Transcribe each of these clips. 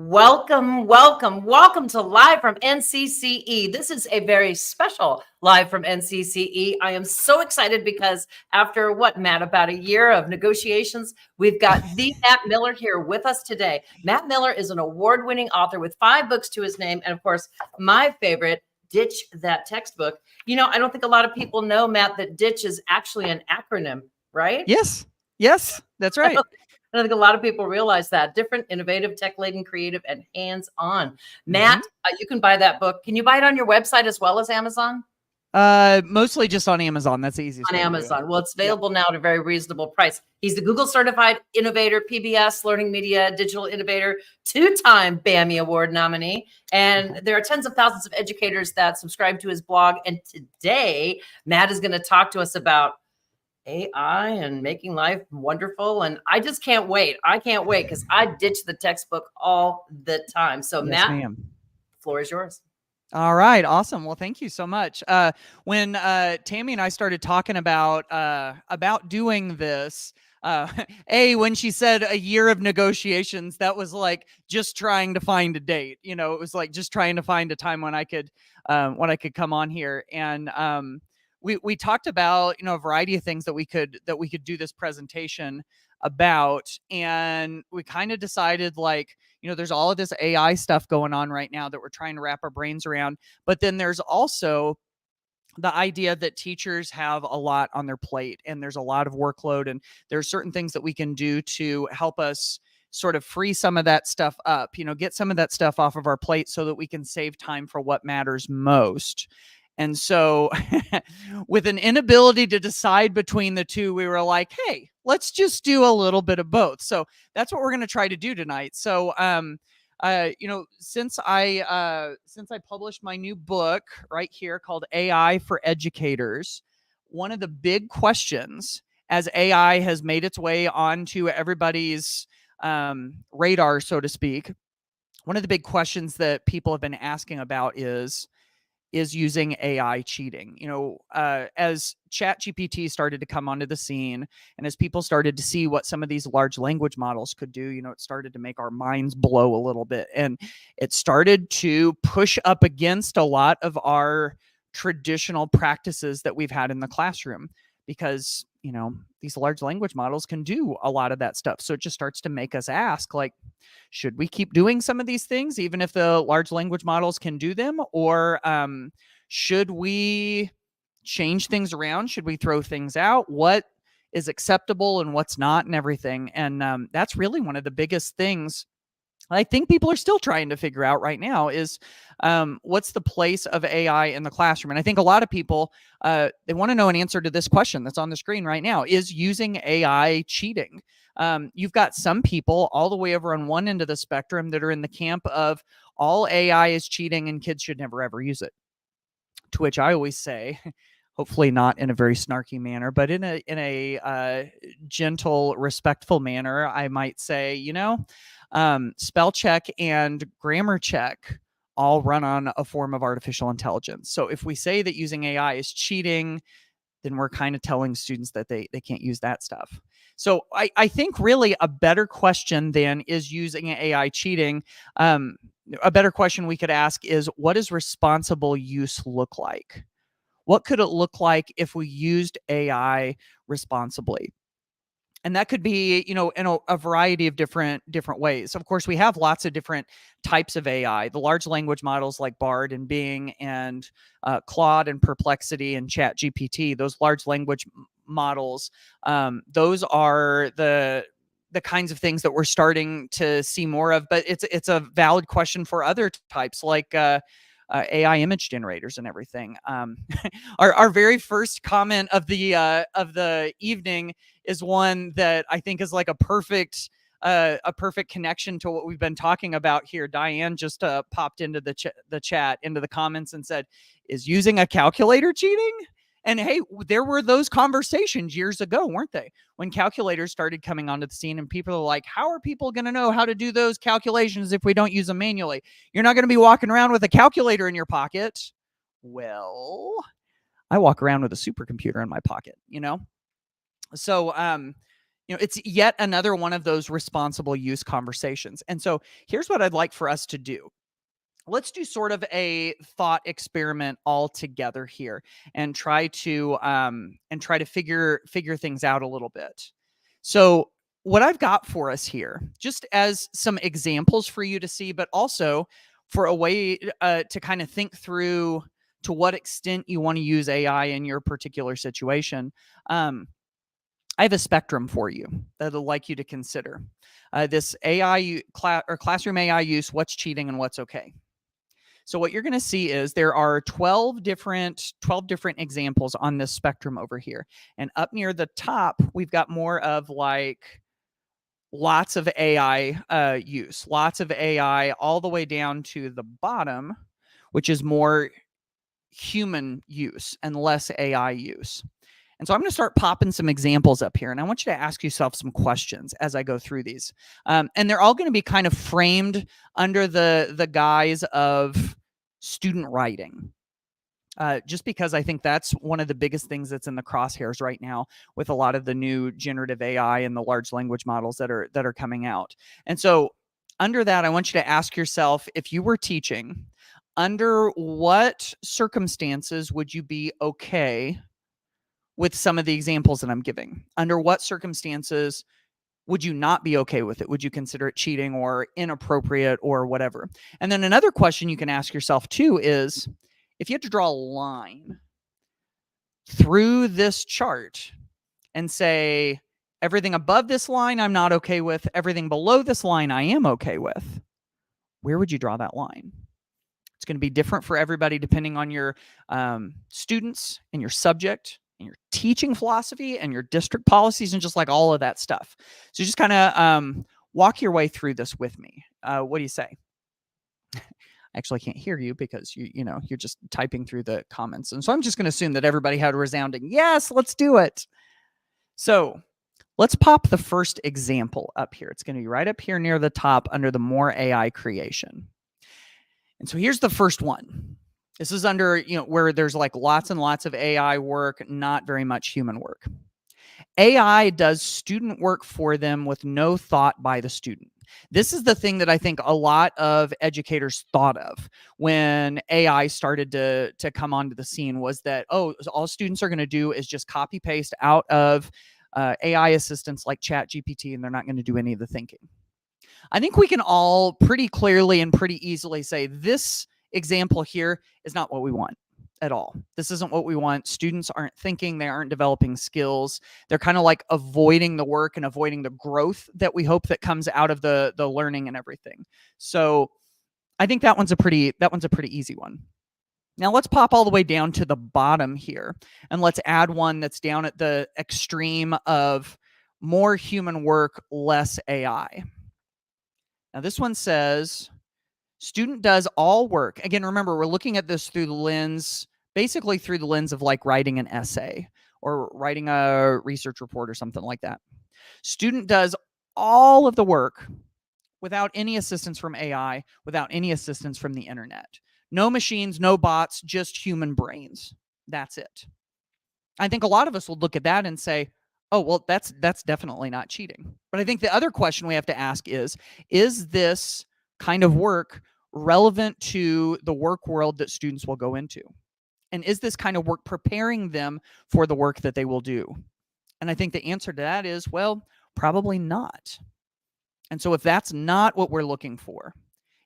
Welcome, welcome, welcome to Live from NCCE. This is a very special Live from NCCE. I am so excited because after Matt, about a year of negotiations, we've got the Matt Miller here with us today. Matt Miller is an award-winning author with 5 books to his name. And of course, my favorite, Ditch That Textbook. I don't think a lot of people know, Matt, that DITCH is actually an acronym, right? Yes, that's right. I think a lot of people realize that. Different, innovative, tech-laden, creative, and hands-on. Matt, you can buy that book. Can you buy it on your website as well as Amazon? Mostly just on Amazon. That's the easiest On way to do it. Amazon. Well, it's available now at a very reasonable price. He's the Google certified innovator, PBS Learning Media Digital Innovator, 2-time BAMI Award nominee. And there are tens of thousands of educators that subscribe to his blog. And today, Matt is going to talk to us about AI and making life wonderful. And I just can't wait. I can't wait because I ditch the textbook all the time. So Yes, Matt, ma'am. the floor is yours. All right, awesome. Well, thank you so much. When Tammy and I started talking about doing this, when she said a year of negotiations, that was like just trying to find a date. It was like just trying to find a time when I could come on here. And we talked about a variety of things that we could do this presentation about, and we kind of decided there's all of this AI stuff going on right now that we're trying to wrap our brains around, but then there's also the idea that teachers have a lot on their plate and there's a lot of workload, and there's certain things that we can do to help us sort of free some of that stuff up, get some of that stuff off of our plate so that we can save time for what matters most. And so with an inability to decide between the two, we were like, hey, let's just do a little bit of both. So that's what we're going to try to do tonight. So, since I published my new book right here called AI for Educators, one of the big questions as AI has made its way onto everybody's radar, so to speak, one of the big questions that people have been asking about is using AI cheating. As ChatGPT started to come onto the scene, and as people started to see what some of these large language models could do, it started to make our minds blow a little bit. And it started to push up against a lot of our traditional practices that we've had in the classroom, because these large language models can do a lot of that stuff. So it just starts to make us ask, should we keep doing some of these things even if the large language models can do them, or should we change things around? Should we throw things out? What is acceptable and what's not, and everything? And that's really one of the biggest things I think people are still trying to figure out right now is what's the place of AI in the classroom? And I think a lot of people, they want to know an answer to this question that's on the screen right now. Is using AI cheating? You've got some people all the way over on one end of the spectrum that are in the camp of all AI is cheating and kids should never, ever use it. To which I always say, hopefully not in a very snarky manner, but in a gentle, respectful manner, I might say, spell check and grammar check all run on a form of artificial intelligence. So if we say that using AI is cheating, then we're kind of telling students that they can't use that stuff. So I think really a better question than is using AI cheating, a better question we could ask is, what does responsible use look like? What could it look like if we used AI responsibly? And that could be, in a variety of different ways. Of course, we have lots of different types of AI. The large language models like Bard and Bing and Claude and Perplexity and ChatGPT, those large language models, those are the kinds of things that we're starting to see more of. But it's a valid question for other types like AI image generators and everything. Our very first comment of the evening is one that I think is like a perfect connection to what we've been talking about here. Diane just popped into the chat, into the comments, and said, "Is using a calculator cheating?" And hey, there were those conversations years ago, weren't they? When calculators started coming onto the scene and people are like, how are people going to know how to do those calculations if we don't use them manually? You're not going to be walking around with a calculator in your pocket. Well, I walk around with a supercomputer in my pocket, So, it's yet another one of those responsible use conversations. And so here's what I'd like for us to do. Let's do sort of a thought experiment all together here and try to figure things out a little bit. So what I've got for us here, just as some examples for you to see, but also for a way to kind of think through to what extent you want to use AI in your particular situation. I have a spectrum for you that I'd like you to consider. This AI or classroom AI use, what's cheating and what's okay. So what you're going to see is there are 12 different examples on this spectrum over here. And up near the top, we've got more of like lots of AI use, lots of AI, all the way down to the bottom, which is more human use and less AI use. And so I'm going to start popping some examples up here. And I want you to ask yourself some questions as I go through these. And they're all going to be kind of framed under the guise of student writing. Just because I think that's one of the biggest things that's in the crosshairs right now with a lot of the new generative AI and the large language models that are coming out. And so under that, I want you to ask yourself, if you were teaching, under what circumstances would you be okay with some of the examples that I'm giving? Under what circumstances would you not be okay with it? Would you consider it cheating or inappropriate or whatever? And then another question you can ask yourself too is, if you had to draw a line through this chart and say, everything above this line I'm not okay with, everything below this line I am okay with, where would you draw that line? It's going to be different for everybody depending on your students and your subject and your teaching philosophy and your district policies and just like all of that stuff. So just kind of walk your way through this with me. What do you say? I actually can't hear you because you're just typing through the comments. And so I'm just going to assume that everybody had a resounding, yes, let's do it. So let's pop the first example up here. It's going to be right up here near the top under the more AI creation. And so here's the first one. This is under, where there's like lots and lots of AI work, not very much human work. AI does student work for them with no thought by the student. This is the thing that I think a lot of educators thought of when AI started to come onto the scene, was that, all students are going to do is just copy paste out of AI assistants like ChatGPT, and they're not going to do any of the thinking. I think we can all pretty clearly and pretty easily say this example here is not what we want at all. This isn't what we want. Students aren't thinking, they aren't developing skills. They're kind of like avoiding the work and avoiding the growth that we hope that comes out of the learning and everything. So I think that one's a pretty easy one. Now let's pop all the way down to the bottom here, and let's add one that's down at the extreme of more human work, less AI. Now this one says, student does all work. Again, remember, we're looking at this through the lens, basically through the lens of like writing an essay or writing a research report or something like that. Student does all of the work without any assistance from AI, without any assistance from the internet. No machines, no bots, just human brains. That's it. I think a lot of us will look at that and say, oh, well, that's definitely not cheating. But I think the other question we have to ask is this kind of work relevant to the work world that students will go into? And is this kind of work preparing them for the work that they will do? And I think the answer to that is, well, probably not. And so if that's not what we're looking for,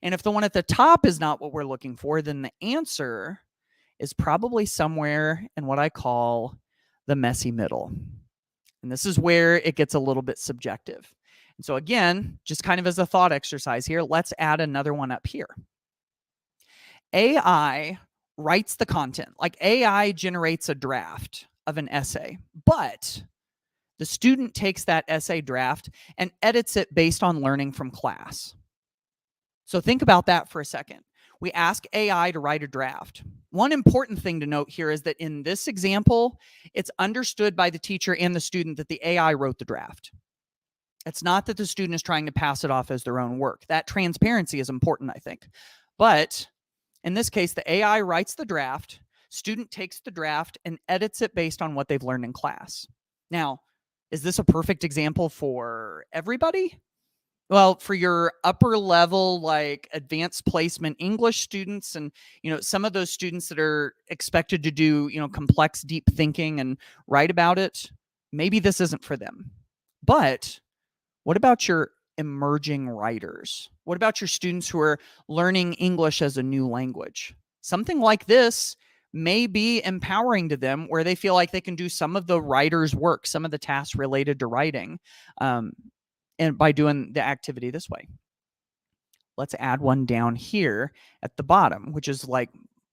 and if the one at the top is not what we're looking for, then the answer is probably somewhere in what I call the messy middle. And this is where it gets a little bit subjective. And so again, just kind of as a thought exercise here, let's add another one up here. AI writes the content. Like AI generates a draft of an essay, but the student takes that essay draft and edits it based on learning from class. So think about that for a second. We ask AI to write a draft. One important thing to note here is that in this example, it's understood by the teacher and the student that the AI wrote the draft. It's not that the student is trying to pass it off as their own work. That transparency is important, I think. But in this case, the AI writes the draft, student takes the draft and edits it based on what they've learned in class. Now, Is this a perfect example for everybody? Well, for your upper level, like advanced placement English students, and some of those students that are expected to do complex, deep thinking and write about it, maybe this isn't for them. But what about your emerging writers? What about your students who are learning English as a new language? Something like this may be empowering to them, where they feel like they can do some of the writer's work, some of the tasks related to writing, and by doing the activity this way. Let's add one down here at the bottom, which is like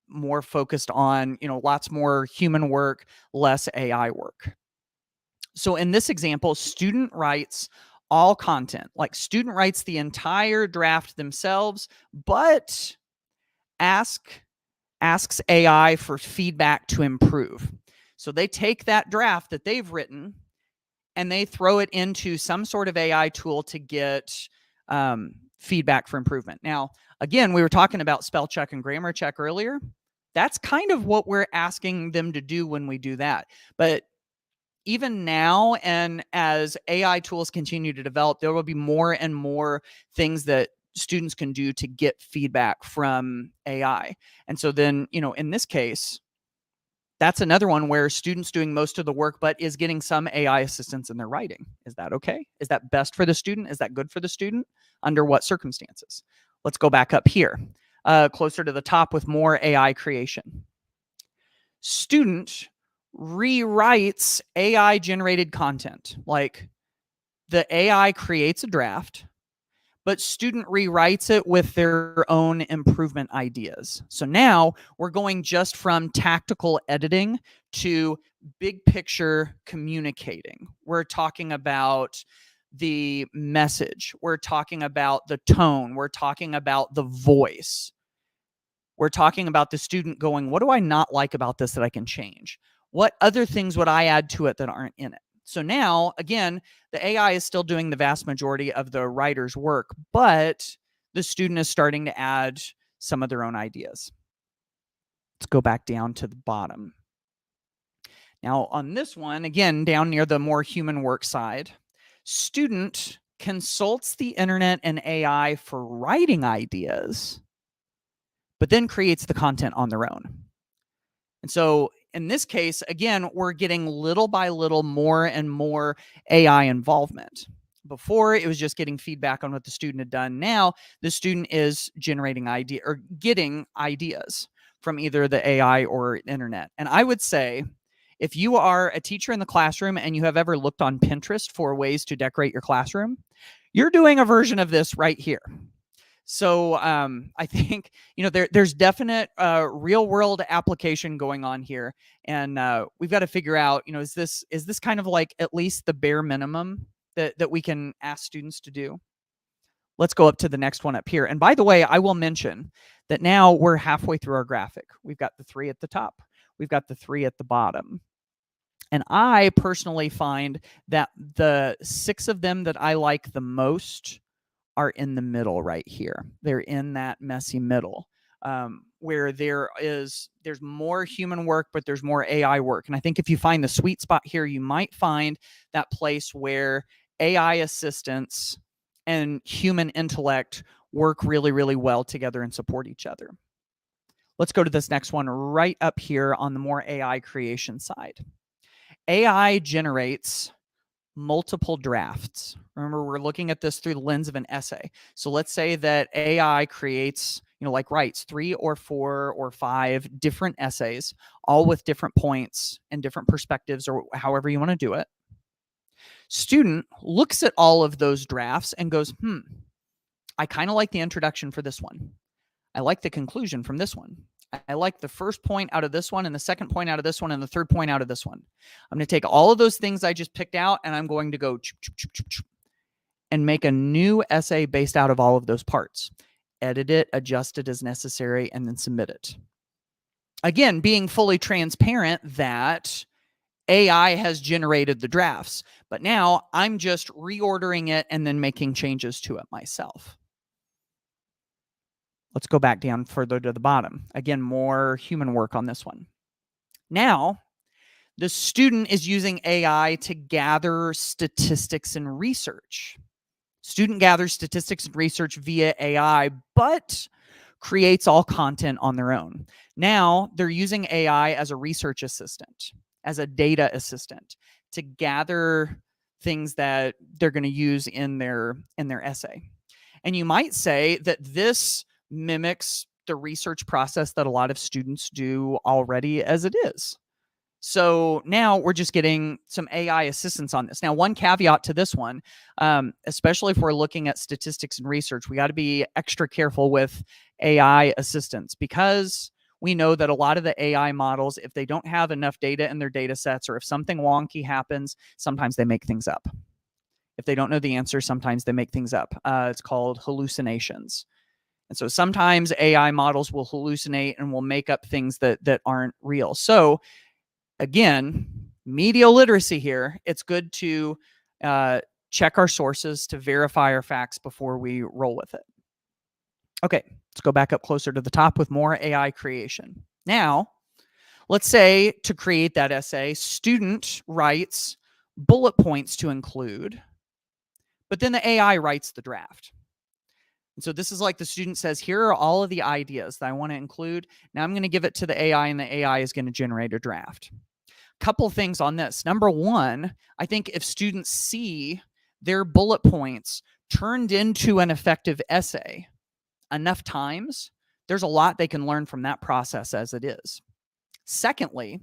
more focused on, lots more human work, less AI work. So in this example, student writes all content, like student writes the entire draft themselves, but asks AI for feedback to improve. So they take that draft that they've written and they throw it into some sort of AI tool to get feedback for improvement. Now, again, we were talking about spell check and grammar check earlier. That's kind of what we're asking them to do when we do that. But even now, and as AI tools continue to develop, there will be more and more things that students can do to get feedback from AI. And so then, in this case, that's another one where students doing most of the work, but is getting some AI assistance in their writing. Is that okay? Is that best for the student? Is that good for the student? Under what circumstances? Let's go back up here, closer to the top with more AI creation. Student rewrites AI generated content. Like the AI creates a draft, but student rewrites it with their own improvement ideas. So now we're going just from tactical editing to big picture communicating. We're talking about the message. We're talking about the tone. We're talking about the voice. We're talking about the student going, what do I not like about this that I can change? What other things would I add to it that aren't in it? So now, again, the AI is still doing the vast majority of the writer's work, but the student is starting to add some of their own ideas. Let's go back down to the bottom. Now, on this one, again, down near the more human work side, student consults the internet and AI for writing ideas, but then creates the content on their own. And so in this case, again, we're getting little by little more and more AI involvement. Before, it was just getting feedback on what the student had done. Now, the student is generating idea or getting ideas from either the AI or internet. And I would say, if you are a teacher in the classroom and you have ever looked on Pinterest for ways to decorate your classroom, you're doing a version of this right here. So I think there's definite real world application going on here, and we've got to figure out is this kind of like at least the bare minimum that we can ask students to do. Let's go up to the next one up here. And by the way, I will mention that now we're halfway through our graphic. We've got the 3 at the top. We've got the 3 at the bottom. And I personally find that the 6 of them that I like the most are in the middle right here. They're in that messy middle where there's more human work, but there's more AI work. And I think if you find the sweet spot here, you might find that place where AI assistance and human intellect work really, really well together and support each other. Let's go to this next one right up here on the more AI creation side. AI generates multiple drafts. Remember, we're looking at this through the lens of an essay. So let's say that AI creates, writes 3 or 4 or 5 different essays, all with different points and different perspectives, or however you want to do it. Student looks at all of those drafts and goes, I kind of like the introduction for this one. I like the conclusion from this one. I like the first point out of this one and the second point out of this one and the third point out of this one. I'm going to take all of those things I just picked out and I'm going to go and make a new essay based out of all of those parts. Edit it, adjust it as necessary, and then submit it. Again, being fully transparent that AI has generated the drafts, but now I'm just reordering it and then making changes to it myself. Let's go back down further to the bottom. Again, more human work on this one. Now, The student is using AI to gather statistics and research. Student gathers statistics and research via AI, but creates all content on their own. Now they're using AI as a research assistant, as a data assistant to gather things that they're going to use in their essay. And you might say that this mimics the research process that a lot of students do already as it is. So now we're just getting some AI assistance on this. Now, one caveat to this one, especially if we're looking at statistics and research, we got to be extra careful with AI assistance because we know that a lot of the AI models, if they don't have enough data in their data sets or if something wonky happens, sometimes they make things up. If they don't know the answer, sometimes they make things up. It's called hallucinations. And so sometimes AI models will hallucinate and will make up things that aren't real. So again, media literacy here. It's good to check our sources to verify our facts before we roll with it. Okay, let's go back up closer to the top with more AI creation. Now, let's say to create that essay, student writes bullet points to include, but then the AI writes the draft. And so this is like the student says, here are all of the ideas that I want to include. Now I'm going to give it to the AI and the AI is going to generate a draft. Couple things on this. Number one, I think if students see their bullet points turned into an effective essay enough times, there's a lot they can learn from that process as it is. Secondly,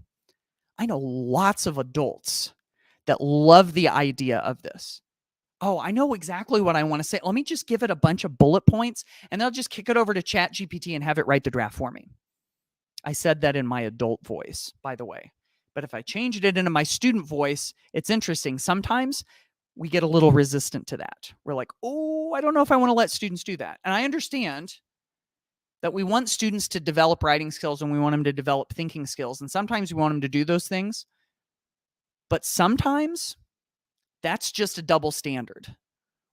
I know lots of adults that love the idea of this. Oh, I know exactly what I want to say. Let me just give it a bunch of bullet points and they'll just kick it over to ChatGPT and have it write the draft for me. I said that in my adult voice, by the way. But if I changed it into my student voice, it's interesting. Sometimes we get a little resistant to that. We're like, oh, I don't know if I want to let students do that. And I understand that we want students to develop writing skills and we want them to develop thinking skills. And sometimes we want them to do those things. But sometimes that's just a double standard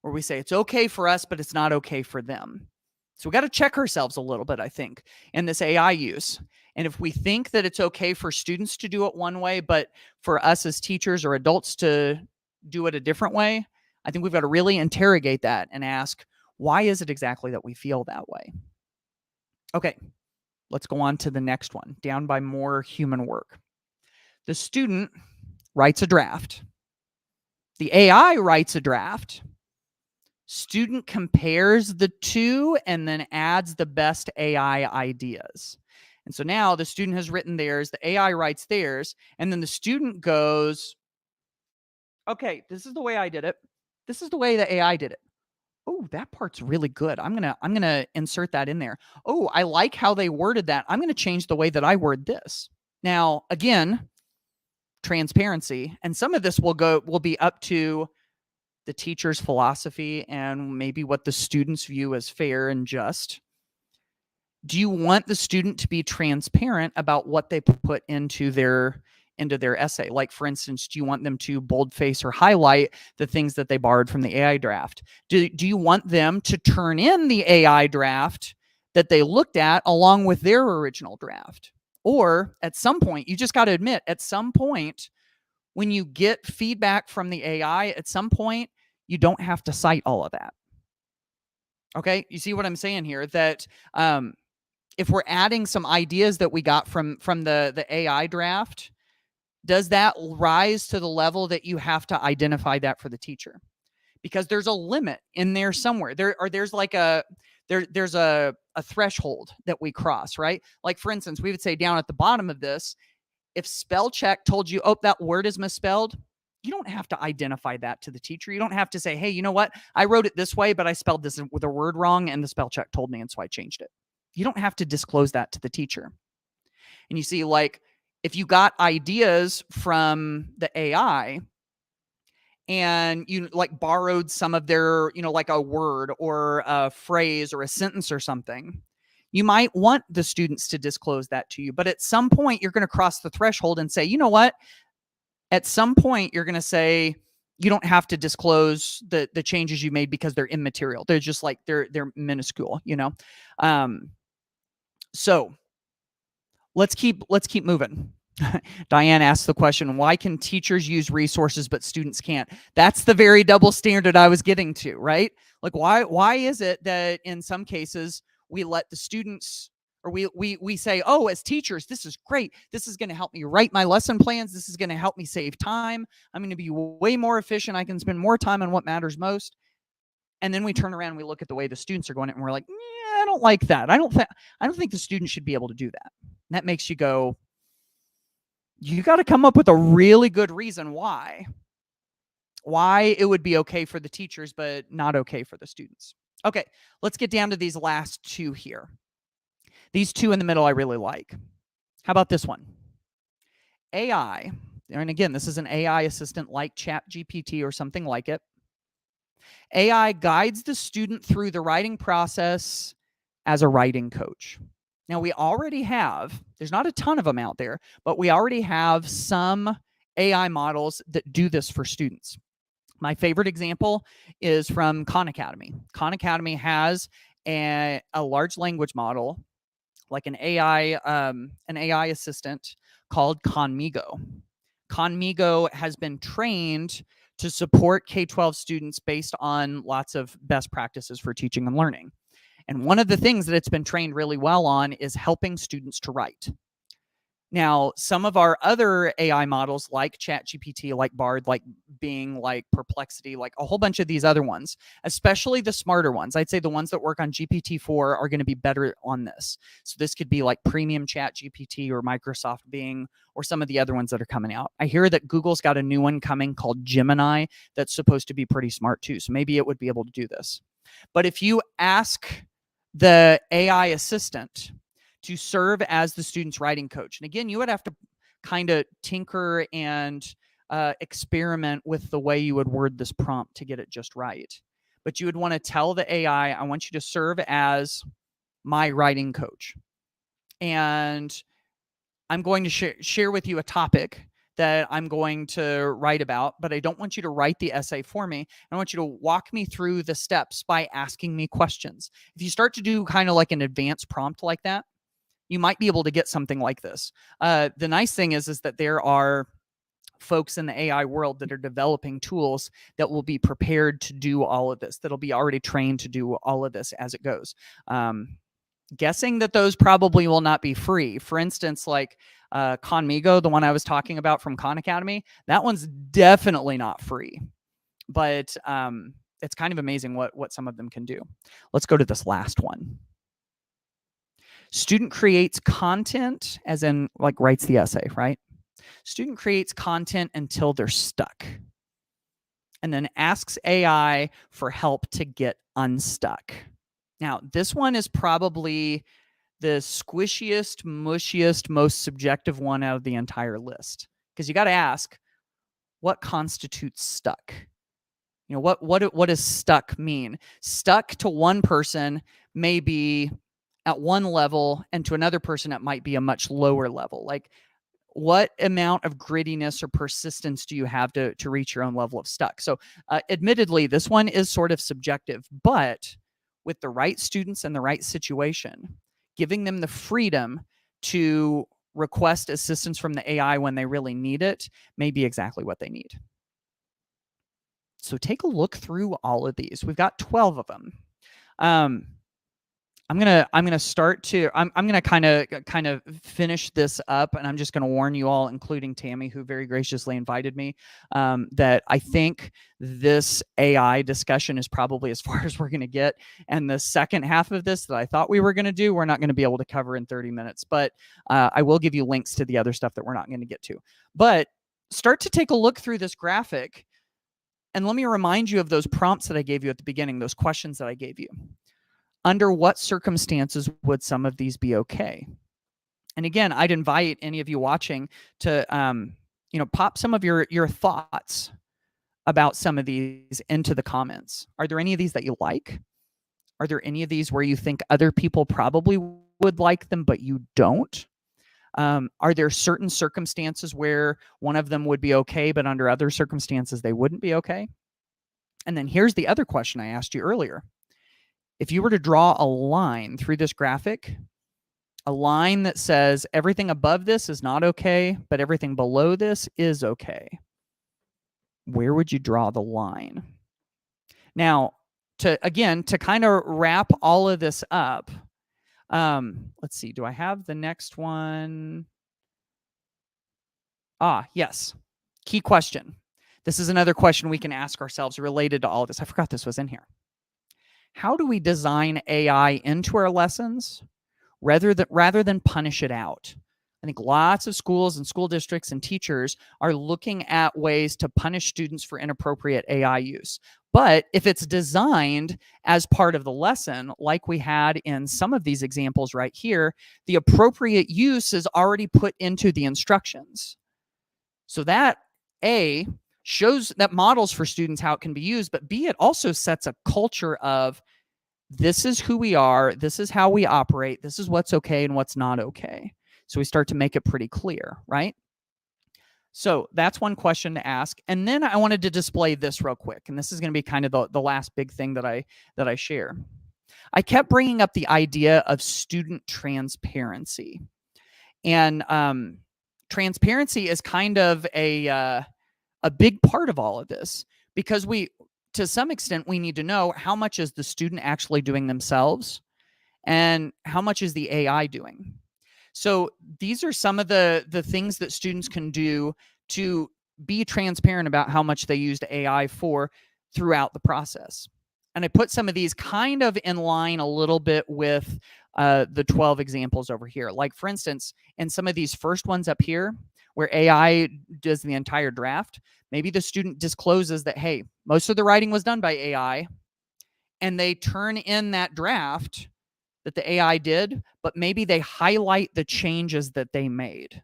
where we say it's okay for us, but it's not okay for them. So we got to check ourselves a little bit, I think, in this AI use. And if we think that it's okay for students to do it one way, but for us as teachers or adults to do it a different way, I think we've got to really interrogate that and ask, why is it exactly that we feel that way? Okay, let's go on to the next one, down by more human work. The student writes a draft. The AI writes a draft. Student compares the two and then adds the best AI ideas. And so now the student has written theirs, the AI writes theirs, and then the student goes, okay, this is the way I did it. This is the way the AI did it. Oh, that part's really good. I'm gonna insert that in there. Oh, I like how they worded that. I'm gonna change the way that I word this. Now, again, transparency, and some of this will be up to the teacher's philosophy and maybe what the students view as fair and just. Do you want the student to be transparent about what they put into their essay? Like, for instance, do you want them to boldface or highlight the things that they borrowed from the AI draft? Do you want them to turn in the AI draft that they looked at along with their original draft? Or at some point, you just got to admit, at some point, when you get feedback from the AI, at some point, you don't have to cite all of that. Okay, you see what I'm saying here? That if we're adding some ideas that we got from the AI draft, does that rise to the level that you have to identify that for the teacher? Because there's a limit in there somewhere. There's like there's a threshold that we cross, right? Like, for instance, we would say down at the bottom of this, if spell check told you, oh, that word is misspelled, you don't have to identify that to the teacher. You don't have to say, hey, you know what? I wrote it this way, but I spelled this with a word wrong and the spell check told me, and so I changed it. You don't have to disclose that to the teacher. And you see, like, if you got ideas from the AI and you like borrowed some of their, like a word or a phrase or a sentence or something, you might want the students to disclose that to you. But at some point, you're going to cross the threshold and say, you know what? At some point, you're going to say, you don't have to disclose the changes you made because they're immaterial. They're just like, they're minuscule, So let's keep moving. Diane asked the question, why can teachers use resources but students can't? That's the very double standard I was getting to, right? Like, why is it that in some cases we let the students, or we say, oh, as teachers, this is great. This is going to help me write my lesson plans. This is going to help me save time. I'm going to be way more efficient. I can spend more time on what matters most. And then we turn around and we look at the way the students are going, and we're like, yeah, I don't like that. I don't think the student should be able to do that. And that makes you go, you got to come up with a really good reason why it would be okay for the teachers, but not okay for the students. Okay, let's get down to these last two here. These two in the middle I really like. How about this one? AI, and again, this is an AI assistant like ChatGPT or something like it. AI guides the student through the writing process as a writing coach. Now, we already have, there's not a ton of them out there, but we already have some AI models that do this for students. My favorite example is from Khan Academy. Khan Academy has a large language model, like an AI assistant called Khanmigo. Khanmigo has been trained to support K-12 students based on lots of best practices for teaching and learning. And one of the things that it's been trained really well on is helping students to write. Now, some of our other AI models like ChatGPT, like Bard, like Bing, like Perplexity, like a whole bunch of these other ones, especially the smarter ones, I'd say the ones that work on GPT-4 are going to be better on this. So this could be like premium ChatGPT or Microsoft Bing or some of the other ones that are coming out. I hear that Google's got a new one coming called Gemini that's supposed to be pretty smart too. So maybe it would be able to do this. But if you ask the AI assistant to serve as the student's writing coach, and again, you would have to kind of tinker and experiment with the way you would word this prompt to get it just right. But you would want to tell the AI, I want you to serve as my writing coach. And I'm going to share with you a topic that I'm going to write about, but I don't want you to write the essay for me. I want you to walk me through the steps by asking me questions. If you start to do kind of like an advanced prompt like that, you might be able to get something like this. The nice thing is that there are folks in the AI world that are developing tools that will be prepared to do all of this, that'll be already trained to do all of this as it goes. Guessing that those probably will not be free. For instance, like Khanmigo, the one I was talking about from Khan Academy, that one's definitely not free. But it's kind of amazing what some of them can do. Let's go to this last one. Student creates content, as in like writes the essay, right? Student creates content until they're stuck, and then asks AI for help to get unstuck. Now, this one is probably the squishiest, mushiest, most subjective one out of the entire list, because you got to ask, what constitutes stuck? You know, what does stuck mean? Stuck to one person may be at one level, and to another person it might be a much lower level. Like, what amount of grittiness or persistence do you have to reach your own level of stuck? So admittedly, this one is sort of subjective, but with the right students and the right situation, giving them the freedom to request assistance from the AI when they really need it may be exactly what they need. So take a look through all of these. We've got 12 of them. I'm gonna start to I'm gonna kind of finish this up, and I'm just gonna warn you all, including Tammy, who very graciously invited me, that I think this AI discussion is probably as far as we're gonna get, and the second half of this that I thought we were gonna do, we're not gonna be able to cover in 30 minutes. But I will give you links to the other stuff that we're not gonna get to. But start to take a look through this graphic, and let me remind you of those prompts that I gave you at the beginning, those questions that I gave you. Under what circumstances would some of these be okay? And again, I'd invite any of you watching to, pop some of your thoughts about some of these into the comments. Are there any of these that you like? Are there any of these where you think other people probably would like them, but you don't? Are there certain circumstances where one of them would be okay, but under other circumstances, they wouldn't be okay? And then here's the other question I asked you earlier. If you were to draw a line through this graphic, a line that says everything above this is not okay, but everything below this is okay. Where would you draw the line? Now, to kind of wrap all of this up, let's see, do I have the next one? Yes. Key question. This is another question we can ask ourselves related to all of this. I forgot this was in here. How do we design AI into our lessons rather than punish it out? I think lots of schools and school districts and teachers are looking at ways to punish students for inappropriate AI use. But if it's designed as part of the lesson, like we had in some of these examples right here, the appropriate use is already put into the instructions. So that A, shows that models for students how it can be used, but B, it also sets a culture of this is who we are, this is how we operate, this is what's okay and what's not okay. So we start to make it pretty clear, right? So that's one question to ask. And then I wanted to display this real quick. And this is going to be kind of the last big thing that I share. I kept bringing up the idea of student transparency. And transparency is kind of a big part of all of this, because to some extent, we need to know how much is the student actually doing themselves and how much is the AI doing. So these are some of the things that students can do to be transparent about how much they used AI for throughout the process. And I put some of these kind of in line a little bit with the 12 examples over here. Like, for instance, in some of these first ones up here, where AI does the entire draft, maybe the student discloses that, hey, most of the writing was done by AI, and they turn in that draft that the AI did, but maybe they highlight the changes that they made.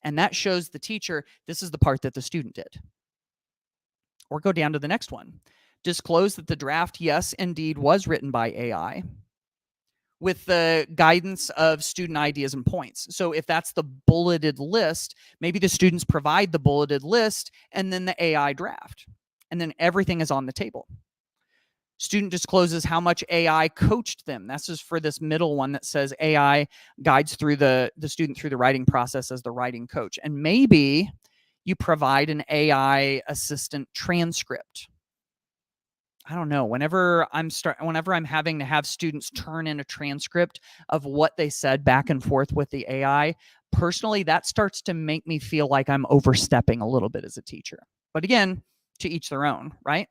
And that shows the teacher, this is the part that the student did. Or go down to the next one. Disclose that the draft, yes, indeed, was written by AI with the guidance of student ideas and points. So if that's the bulleted list, maybe the students provide the bulleted list and then the AI draft. And then everything is on the table. Student discloses how much AI coached them. That's just for this middle one that says AI guides through the student through the writing process as the writing coach. And maybe you provide an AI assistant transcript. I don't know. Whenever I'm having to have students turn in a transcript of what they said back and forth with the AI, personally, that starts to make me feel like I'm overstepping a little bit as a teacher. But again, to each their own, right?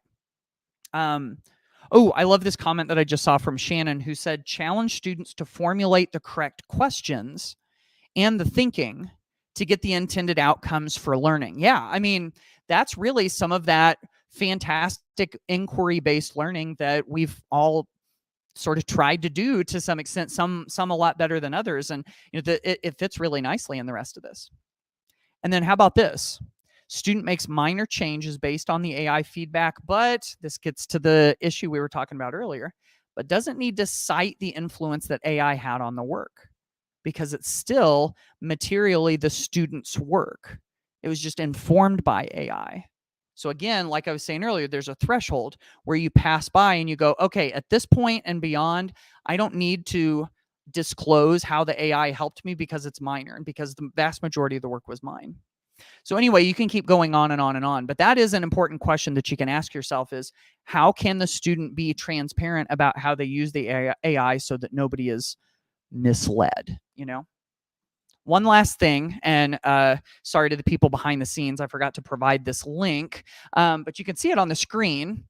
I love this comment that I just saw from Shannon, who said, challenge students to formulate the correct questions and the thinking to get the intended outcomes for learning. Yeah, I mean, that's really some of that fantastic inquiry-based learning that we've all sort of tried to do to some extent, some a lot better than others. And it fits really nicely in the rest of this. And then how about this? Student makes minor changes based on the AI feedback, but this gets to the issue we were talking about earlier, but doesn't need to cite the influence that AI had on the work, because it's still materially the student's work. It was just informed by AI. So again, like I was saying earlier, there's a threshold where you pass by and you go, okay, at this point and beyond, I don't need to disclose how the AI helped me because it's minor and because the vast majority of the work was mine. So anyway, you can keep going on and on and on, but that is an important question that you can ask yourself is, how can the student be transparent about how they use the AI so that nobody is misled, One last thing, and sorry to the people behind the scenes, I forgot to provide this link, but you can see it on the screen.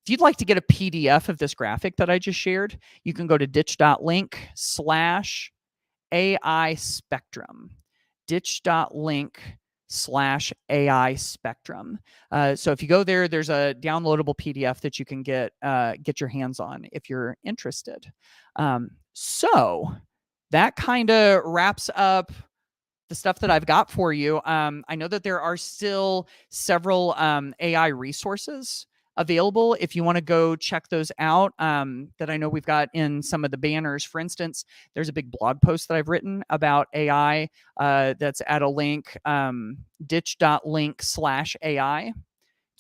If you'd like to get a PDF of this graphic that I just shared, you can go to ditch.link/AI spectrum. ditch.link/AI spectrum. So if you go there, there's a downloadable PDF that you can get your hands on if you're interested. So that kind of wraps up the stuff that I've got for you. I know that there are still several AI resources available if you want to go check those out, that I know we've got in some of the banners. For instance, there's a big blog post that I've written about AI that's at a link, ditch.link/AI.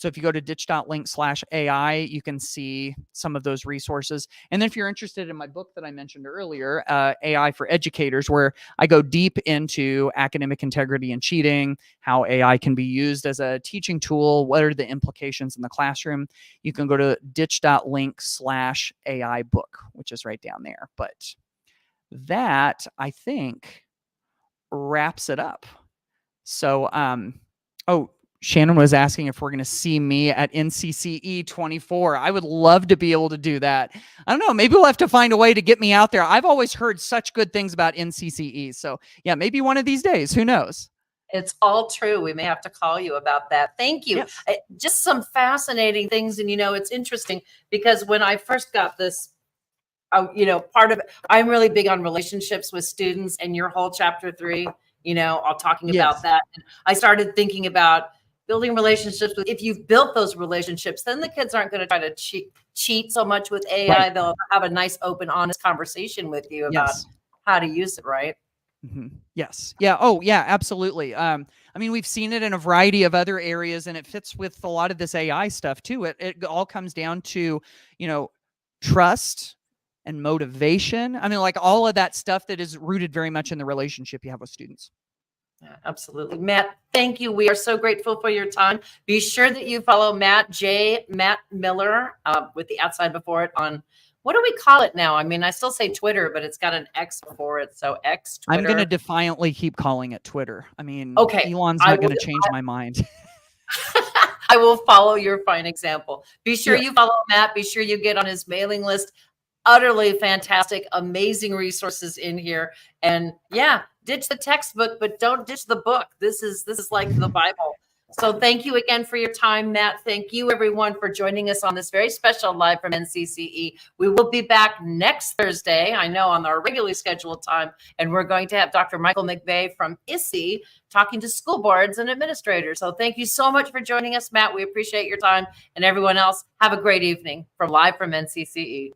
So if you go to ditch.link/AI, you can see some of those resources. And then if you're interested in my book that I mentioned earlier, AI for Educators, where I go deep into academic integrity and cheating, how AI can be used as a teaching tool, what are the implications in the classroom, you can go to ditch.link/AI book, which is right down there. But that, I think, wraps it up. So, oh, Shannon was asking if we're going to see me at NCCE 24. I would love to be able to do that. I don't know. Maybe we'll have to find a way to get me out there. I've always heard such good things about NCCE. So yeah, maybe one of these days, who knows? It's all true. We may have to call you about that. Thank you. Yes. Just some fascinating things. And, it's interesting because when I first got this, part of it, I'm really big on relationships with students, and your whole chapter 3, all talking about that. And I started thinking about building relationships with, if you've built those relationships, then the kids aren't going to try to cheat so much with AI. Right. They'll have a nice, open, honest conversation with you about how to use it, right? Mm-hmm. Yes. Yeah. Oh, yeah, absolutely. I mean, we've seen it in a variety of other areas, and it fits with a lot of this AI stuff too. It all comes down to, trust and motivation. I mean, like all of that stuff that is rooted very much in the relationship you have with students. Yeah, absolutely. Matt, thank you. We are so grateful for your time. Be sure that you follow Matt Miller with the outside before it on, what do we call it now? I mean, I still say Twitter, but it's got an X before it. So X Twitter. I'm going to defiantly keep calling it Twitter. I mean, okay, Elon's not going to change my mind. I will follow your fine example. Be sure you follow Matt. Be sure you get on his mailing list. Utterly fantastic, amazing resources in here. And yeah, ditch the textbook, but don't ditch the book. This is like the Bible. So thank you again for your time, Matt. Thank you, everyone, for joining us on this very special Live from NCCE. We will be back next Thursday, I know, on our regularly scheduled time, and we're going to have Dr. Michael McVeigh from ISSE talking to school boards and administrators. So thank you so much for joining us, Matt. We appreciate your time, and everyone else, have a great evening from Live from NCCE.